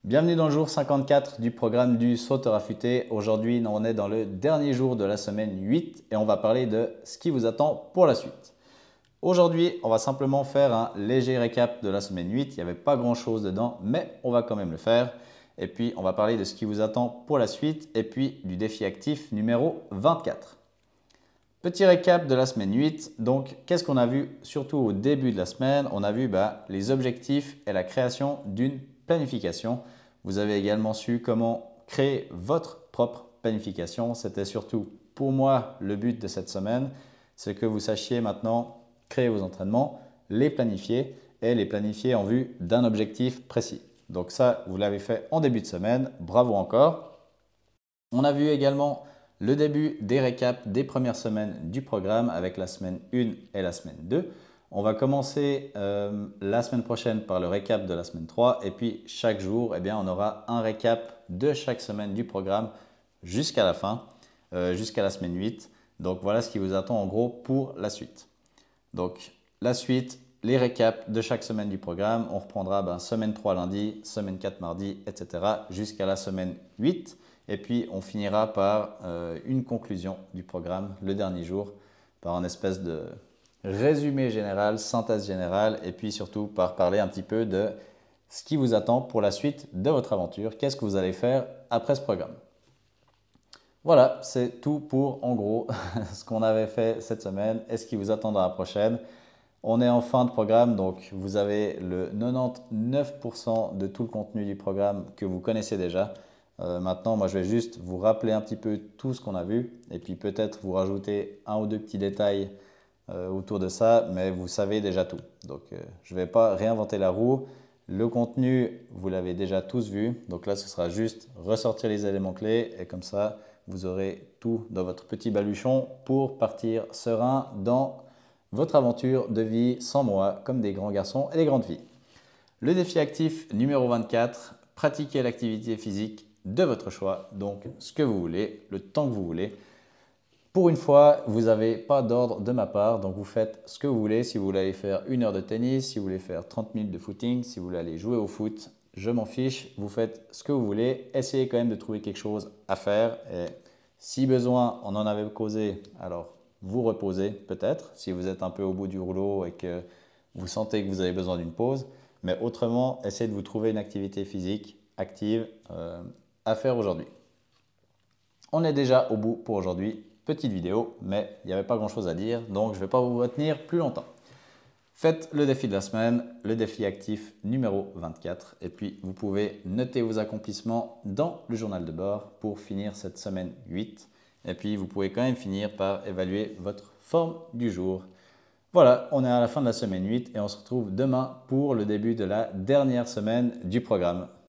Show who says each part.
Speaker 1: Bienvenue dans le jour 54 du programme du sauteur affûté. Aujourd'hui, on est dans le dernier jour de la semaine 8 et on va parler de ce qui vous attend pour la suite. Aujourd'hui, on va simplement faire un léger récap de la semaine 8. Il n'y avait pas grand-chose dedans, mais on va quand même le faire. Et puis, on va parler de ce qui vous attend pour la suite et puis du défi actif numéro 24. Petit récap de la semaine 8. Donc, qu'est-ce qu'on a vu surtout au début de la semaine? On a vu les objectifs et la création d'une planification. Vous avez également su comment créer votre propre planification. C'était surtout pour moi le but de cette semaine. C'est que vous sachiez maintenant créer vos entraînements, les planifier et les planifier en vue d'un objectif précis. Donc ça, vous l'avez fait en début de semaine. Bravo encore. On a vu également le début des récaps des premières semaines du programme avec la semaine 1 et la semaine 2. On va commencer la semaine prochaine par le récap de la semaine 3 et puis chaque jour, on aura un récap de chaque semaine du programme jusqu'à la fin, jusqu'à la semaine 8. Donc voilà ce qui vous attend en gros pour la suite. Donc la suite, les récaps de chaque semaine du programme. On reprendra semaine 3 lundi, semaine 4 mardi, etc. jusqu'à la semaine 8. Et puis on finira par une conclusion du programme le dernier jour, par un espèce de résumé général, synthèse générale, et puis surtout par parler un petit peu de ce qui vous attend pour la suite de votre aventure. Qu'est-ce que vous allez faire après ce programme? Voilà, c'est tout pour en gros ce qu'on avait fait cette semaine et ce qui vous attend dans la prochaine. On est en fin de programme, donc vous avez le 99% de tout le contenu du programme que vous connaissez déjà. Maintenant, moi je vais juste vous rappeler un petit peu tout ce qu'on a vu et puis peut-être vous rajouter un ou deux petits détails autour de ça, mais vous savez déjà tout. Donc je ne vais pas réinventer la roue. Le contenu, vous l'avez déjà tous vu. Donc là, ce sera juste ressortir les éléments clés et comme ça, vous aurez tout dans votre petit baluchon pour partir serein dans votre aventure de vie sans moi, comme des grands garçons et des grandes filles. Le défi actif numéro 24, pratiquer l'activité physique de votre choix, donc ce que vous voulez, le temps que vous voulez. Pour une fois, vous n'avez pas d'ordre de ma part, donc vous faites ce que vous voulez. Si vous voulez aller faire 1 heure de tennis, si vous voulez faire 30 minutes de footing, si vous voulez aller jouer au foot, je m'en fiche. Vous faites ce que vous voulez. Essayez quand même de trouver quelque chose à faire. Et si besoin, on en avait causé, alors vous reposez peut-être, si vous êtes un peu au bout du rouleau et que vous sentez que vous avez besoin d'une pause. Mais autrement, essayez de vous trouver une activité physique active à faire aujourd'hui. On est déjà au bout pour aujourd'hui. Petite vidéo, mais il n'y avait pas grand chose à dire, donc je ne vais pas vous retenir plus longtemps. Faites le défi de la semaine, le défi actif numéro 24, et puis vous pouvez noter vos accomplissements dans le journal de bord pour finir cette semaine 8. Et puis vous pouvez quand même finir par évaluer votre forme du jour. Voilà, on est à la fin de la semaine 8 et on se retrouve demain pour le début de la dernière semaine du programme.